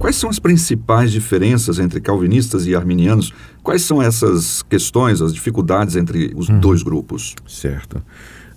Quais são as principais diferenças entre calvinistas e arminianos? Quais são essas questões, as dificuldades entre os dois grupos? Certo.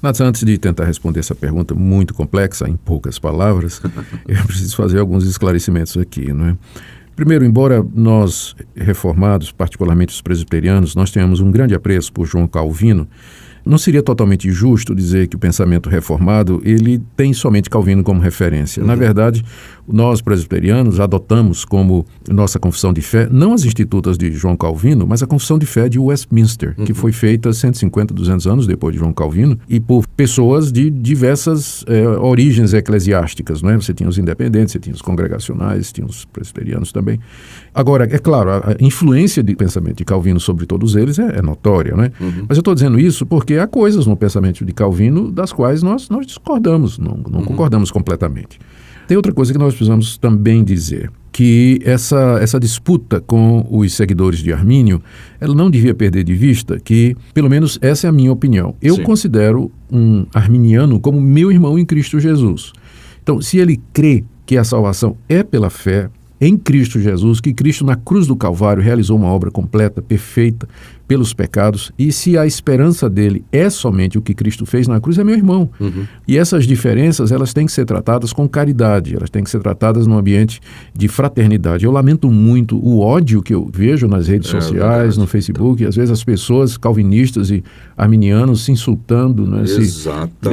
Mas antes de tentar responder essa pergunta muito complexa, em poucas palavras, eu preciso fazer alguns esclarecimentos aqui, não é? Primeiro, embora nós, reformados, particularmente os presbiterianos, nós tenhamos um grande apreço por João Calvino, não seria totalmente justo dizer que o pensamento reformado ele tem somente Calvino como referência. Na verdade, nós presbiterianos adotamos como nossa confissão de fé, não as institutas de João Calvino, mas a confissão de fé de Westminster, que foi feita 150, 200 anos depois de João Calvino, e por pessoas de diversas origens eclesiásticas, não é? Você tinha os independentes, você tinha os congregacionais, tinha os presbiterianos também. Agora, é claro, a influência do pensamento de Calvino sobre todos eles é notória, não é? Mas eu estou dizendo isso porque há coisas no pensamento de Calvino das quais nós discordamos, não concordamos completamente. Tem outra coisa que nós precisamos também dizer, que essa disputa com os seguidores de Armínio, ela não devia perder de vista que, pelo menos essa é a minha opinião, eu considero um arminiano como meu irmão em Cristo Jesus. Então, se ele crê que a salvação é pela fé em Cristo Jesus, que Cristo na cruz do Calvário realizou uma obra completa, perfeita, pelos pecados, e se a esperança dele é somente o que Cristo fez na cruz, é meu irmão. E essas diferenças, elas têm que ser tratadas com caridade, elas têm que ser tratadas num ambiente de fraternidade. Eu lamento muito o ódio que eu vejo nas redes sociais, no Facebook, às vezes as pessoas calvinistas e arminianos se insultando, né,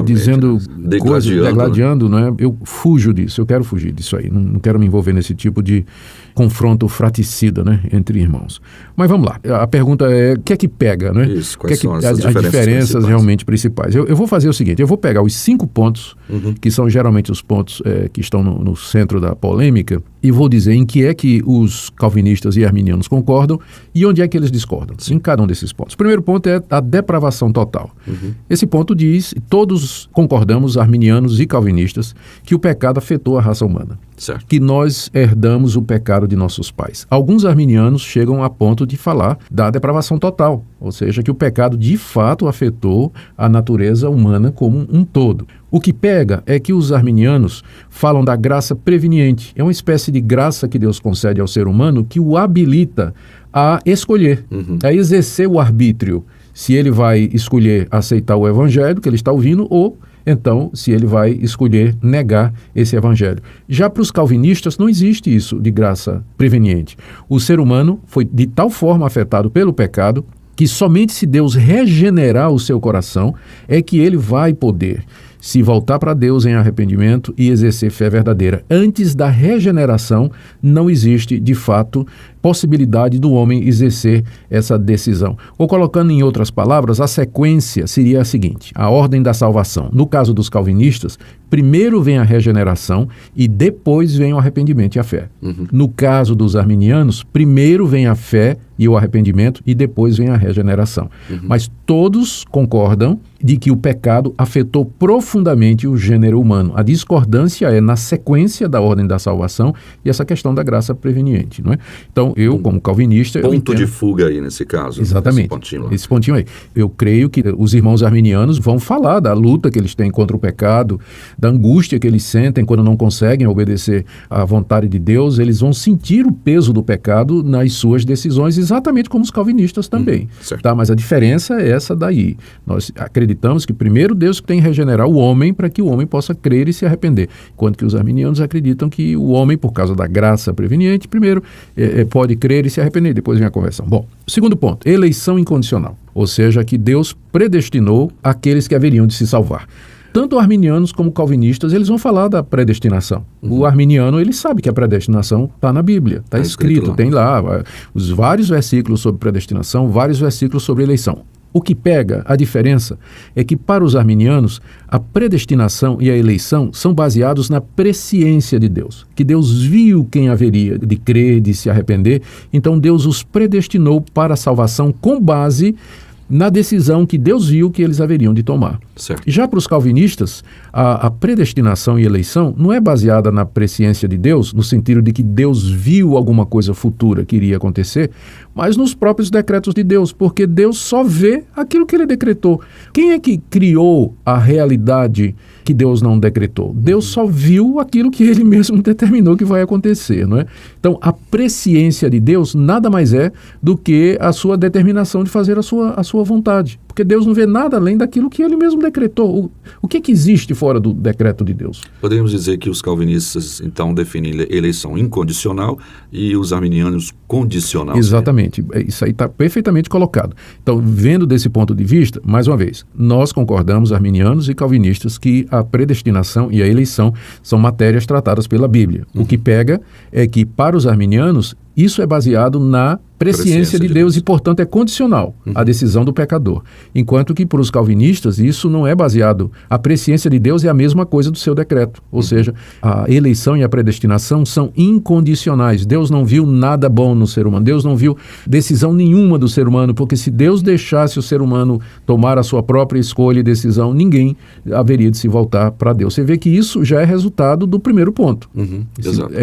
dizendo coisas, degladiando, né? Eu fujo disso, eu quero fugir disso aí, não quero me envolver nesse tipo de confronto fraticida, né, entre irmãos. Mas vamos lá, a pergunta é, o que é que pega, né? Isso, quais são as diferenças realmente principais? Eu vou fazer o seguinte, eu vou pegar os 5 pontos, que são geralmente os pontos que estão no centro da polêmica, e vou dizer em que é que os calvinistas e arminianos concordam e onde é que eles discordam, em cada um desses pontos. O primeiro ponto é a depravação total. Esse ponto diz, todos concordamos, arminianos e calvinistas, que o pecado afetou a raça humana. Certo. Que nós herdamos o pecado de nossos pais. Alguns arminianos chegam a ponto de falar da depravação total, ou seja, que o pecado de fato afetou a natureza humana como um todo. O que pega é que os arminianos falam da graça preveniente. É uma espécie de graça que Deus concede ao ser humano que o habilita a escolher, a exercer o arbítrio. Se ele vai escolher aceitar o evangelho que ele está ouvindo ou então, se ele vai escolher negar esse evangelho. Já para os calvinistas não existe isso de graça preveniente. O ser humano foi de tal forma afetado pelo pecado que somente se Deus regenerar o seu coração é que ele vai poder se voltar para Deus em arrependimento e exercer fé verdadeira. Antes da regeneração, não existe, de fato, possibilidade do homem exercer essa decisão. Ou colocando em outras palavras, a sequência seria a seguinte, a ordem da salvação. No caso dos calvinistas, primeiro vem a regeneração e depois vem o arrependimento e a fé. No caso dos arminianos, primeiro vem a fé e o arrependimento e depois vem a regeneração. Mas todos concordam de que o pecado afetou profundamente o gênero humano. A discordância é na sequência da ordem da salvação e essa questão da graça preveniente, não é? Então, eu, como calvinista... Ponto de fuga aí, nesse caso. Exatamente. Esse pontinho aí. Eu creio que os irmãos arminianos vão falar da luta que eles têm contra o pecado, da angústia que eles sentem quando não conseguem obedecer à vontade de Deus. Eles vão sentir o peso do pecado nas suas decisões, exatamente como os calvinistas também. Tá? Mas a diferença é essa daí. Nós acreditamos que primeiro Deus tem que regenerar o homem para que o homem possa crer e se arrepender. Enquanto que os arminianos acreditam que o homem, por causa da graça preveniente, primeiro pode crer e se arrepender, depois vem a conversão. Bom, segundo ponto, eleição incondicional. Ou seja, que Deus predestinou aqueles que haveriam de se salvar. Tanto arminianos como calvinistas, eles vão falar da predestinação. O arminiano, ele sabe que a predestinação está na Bíblia, está escrito, tem lá os vários versículos sobre predestinação, vários versículos sobre eleição. O que pega, a diferença, é que para os arminianos, a predestinação e a eleição são baseados na presciência de Deus. Que Deus viu quem haveria de crer, de se arrepender, então Deus os predestinou para a salvação com base na decisão que Deus viu que eles haveriam de tomar. Certo. Já para os calvinistas, a predestinação e eleição não é baseada na presciência de Deus, no sentido de que Deus viu alguma coisa futura que iria acontecer, mas nos próprios decretos de Deus, porque Deus só vê aquilo que ele decretou. Quem é que criou a realidade que Deus não decretou? Deus só viu aquilo que ele mesmo determinou que vai acontecer, não é? Então, a presciência de Deus nada mais é do que a sua determinação de fazer a sua vontade. Porque Deus não vê nada além daquilo que ele mesmo decretou. O que existe fora do decreto de Deus? Poderíamos dizer que os calvinistas, então, definem eleição incondicional e os arminianos condicional. Exatamente. Isso aí está perfeitamente colocado. Então, vendo desse ponto de vista, mais uma vez, nós concordamos, arminianos e calvinistas, que a predestinação e a eleição são matérias tratadas pela Bíblia. O que pega é que, para os arminianos, isso é baseado na presciência de Deus e, portanto, é condicional à decisão do pecador. Enquanto que, para os calvinistas, isso não é baseado. A presciência de Deus é a mesma coisa do seu decreto. Ou seja, a eleição e a predestinação são incondicionais. Deus não viu nada bom no ser humano. Deus não viu decisão nenhuma do ser humano, porque se Deus deixasse o ser humano tomar a sua própria escolha e decisão, ninguém haveria de se voltar para Deus. Você vê que isso já é resultado do primeiro ponto.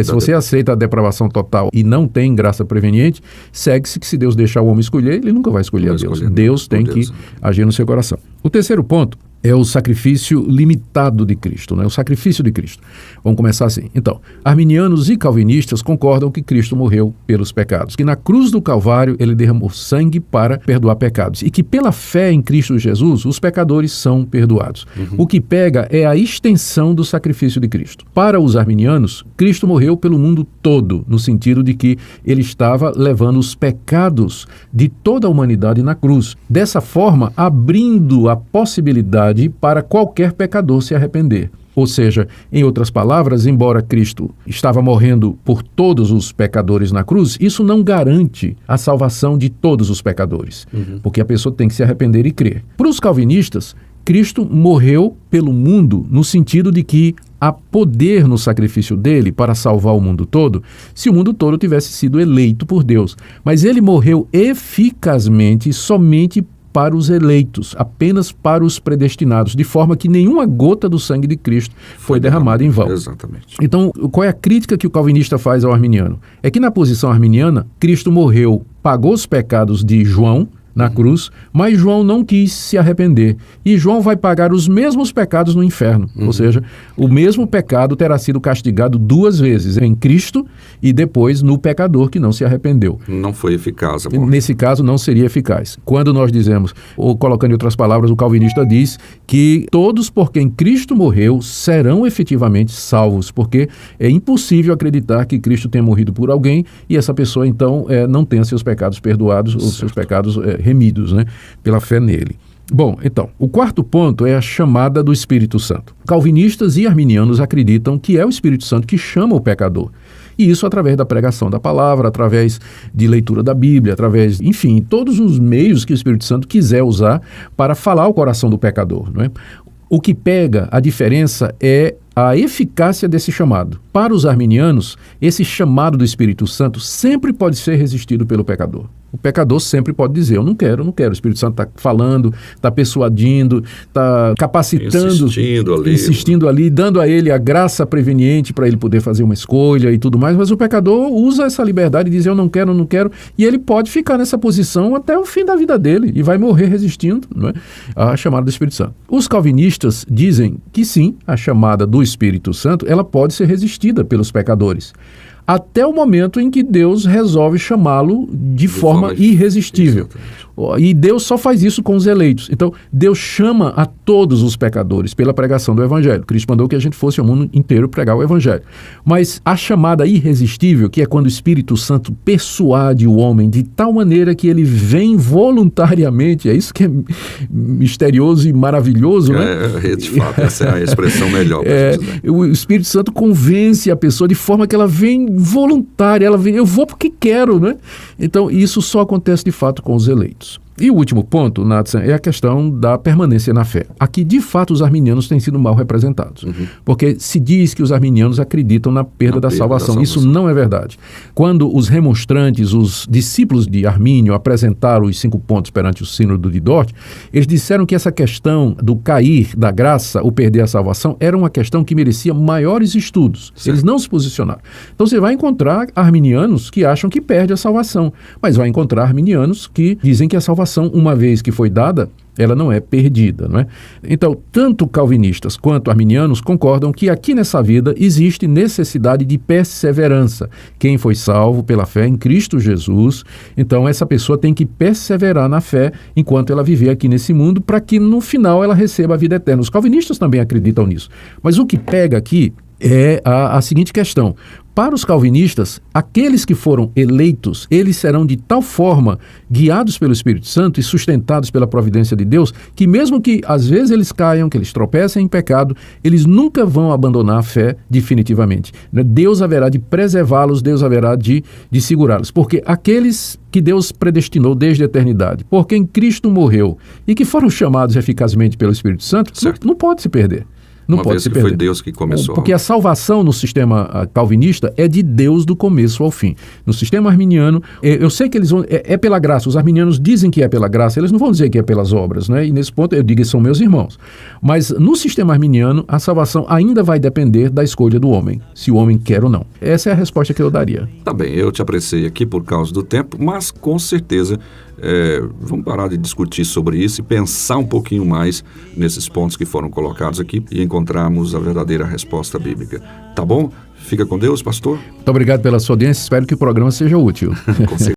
Se você aceita a depravação total e não tem graça preveniente, segue-se que se Deus deixar o homem escolher, ele nunca vai escolher a Deus. Deus tem que agir no seu coração. O terceiro ponto é o sacrifício limitado de Cristo, né? O sacrifício de Cristo. Vamos começar assim. Então, arminianos e calvinistas concordam que Cristo morreu pelos pecados, que na cruz do Calvário ele derramou sangue para perdoar pecados e que pela fé em Cristo Jesus os pecadores são perdoados. O que pega é a extensão do sacrifício de Cristo. Para os arminianos, Cristo morreu pelo mundo todo, no sentido de que ele estava levando os pecados de toda a humanidade na cruz. Dessa forma, abrindo a possibilidade para qualquer pecador se arrepender. Ou seja, em outras palavras, embora Cristo estava morrendo por todos os pecadores na cruz, isso não garante a salvação de todos os pecadores, porque a pessoa tem que se arrepender e crer. Para os calvinistas, Cristo morreu pelo mundo no sentido de que há poder no sacrifício dele para salvar o mundo todo, se o mundo todo tivesse sido eleito por Deus. Mas ele morreu eficazmente somente para os eleitos, apenas para os predestinados, de forma que nenhuma gota do sangue de Cristo foi derramada em vão. Exatamente. Então, qual é a crítica que o calvinista faz ao arminiano? É que na posição arminiana, Cristo morreu, pagou os pecados de João na cruz, mas João não quis se arrepender. E João vai pagar os mesmos pecados no inferno. Ou seja, o mesmo pecado terá sido castigado 2 vezes, em Cristo e depois no pecador que não se arrependeu. Não foi eficaz a morte. Nesse caso, não seria eficaz. Quando nós dizemos, ou colocando em outras palavras, o calvinista diz que todos por quem Cristo morreu serão efetivamente salvos, porque é impossível acreditar que Cristo tenha morrido por alguém e essa pessoa, então, não tenha seus pecados perdoados, ou seus pecados remidos, né, pela fé nele. Bom, então, o quarto ponto é a chamada do Espírito Santo. Calvinistas e arminianos acreditam que é o Espírito Santo que chama o pecador. E isso através da pregação da palavra, através de leitura da Bíblia, através, enfim, todos os meios que o Espírito Santo quiser usar para falar ao coração do pecador, não é? O que pega a diferença é a eficácia desse chamado. Para os arminianos, esse chamado do Espírito Santo sempre pode ser resistido pelo pecador. O pecador sempre pode dizer, eu não quero. O Espírito Santo está falando, está persuadindo, está capacitando, insistindo ali, dando a ele a graça preveniente para ele poder fazer uma escolha e tudo mais, mas o pecador usa essa liberdade de dizer eu não quero, e ele pode ficar nessa posição até o fim da vida dele e vai morrer resistindo, não é, à chamada do Espírito Santo. Os calvinistas dizem que sim, a chamada do Espírito Santo, ela pode ser resistida pelos pecadores, até o momento em que Deus resolve chamá-lo de forma irresistível. E Deus só faz isso com os eleitos. Então, Deus chama a todos os pecadores pela pregação do Evangelho. Cristo mandou que a gente fosse ao mundo inteiro pregar o Evangelho. Mas a chamada irresistível, que é quando o Espírito Santo persuade o homem de tal maneira que ele vem voluntariamente, é isso que é misterioso e maravilhoso, né? De fato, essa é a expressão melhor. O Espírito Santo convence a pessoa de forma que ela vem voluntária, ela vem, eu vou porque quero, né? Então, isso só acontece de fato com os eleitos. E o último ponto, Nathan, é a questão da permanência na fé. Aqui, de fato, os arminianos têm sido mal representados, porque se diz que os arminianos acreditam na perda da salvação. Isso não é verdade. Quando os remonstrantes, os discípulos de Armínio, apresentaram os 5 pontos perante o sínodo de Dort, eles disseram que essa questão do cair da graça, o perder a salvação, era uma questão que merecia maiores estudos. Certo. Eles não se posicionaram. Então você vai encontrar arminianos que acham que perde a salvação, mas vai encontrar arminianos que dizem que a salvação, uma vez que foi dada, ela não é perdida, não é? Então, tanto calvinistas quanto arminianos concordam que aqui nessa vida existe necessidade de perseverança. Quem foi salvo pela fé em Cristo Jesus, então essa pessoa tem que perseverar na fé enquanto ela viver aqui nesse mundo, para que no final ela receba a vida eterna. Os calvinistas também acreditam nisso. Mas o que pega aqui é a seguinte questão. Para os calvinistas, aqueles que foram eleitos, eles serão de tal forma guiados pelo Espírito Santo e sustentados pela providência de Deus, que mesmo que às vezes eles caiam, que eles tropecem em pecado, eles nunca vão abandonar a fé definitivamente. Deus haverá de preservá-los, Deus haverá de segurá-los, porque aqueles que Deus predestinou desde a eternidade, por quem Cristo morreu e que foram chamados eficazmente pelo Espírito Santo, não pode se perder. Não pode se perder. Foi Deus que começou. Porque a salvação no sistema calvinista é de Deus do começo ao fim. No sistema arminiano, eu sei que eles vão... É pela graça. Os arminianos dizem que é pela graça, eles não vão dizer que é pelas obras, né? E nesse ponto eu digo que são meus irmãos. Mas no sistema arminiano, a salvação ainda vai depender da escolha do homem, se o homem quer ou não. Essa é a resposta que eu daria. Tá bem, eu te apreciei aqui por causa do tempo, mas com certeza vamos parar de discutir sobre isso e pensar um pouquinho mais nesses pontos que foram colocados aqui e encontrarmos a verdadeira resposta bíblica. Tá bom? Fica com Deus, pastor. Muito obrigado pela sua audiência. Espero que o programa seja útil. Com certeza.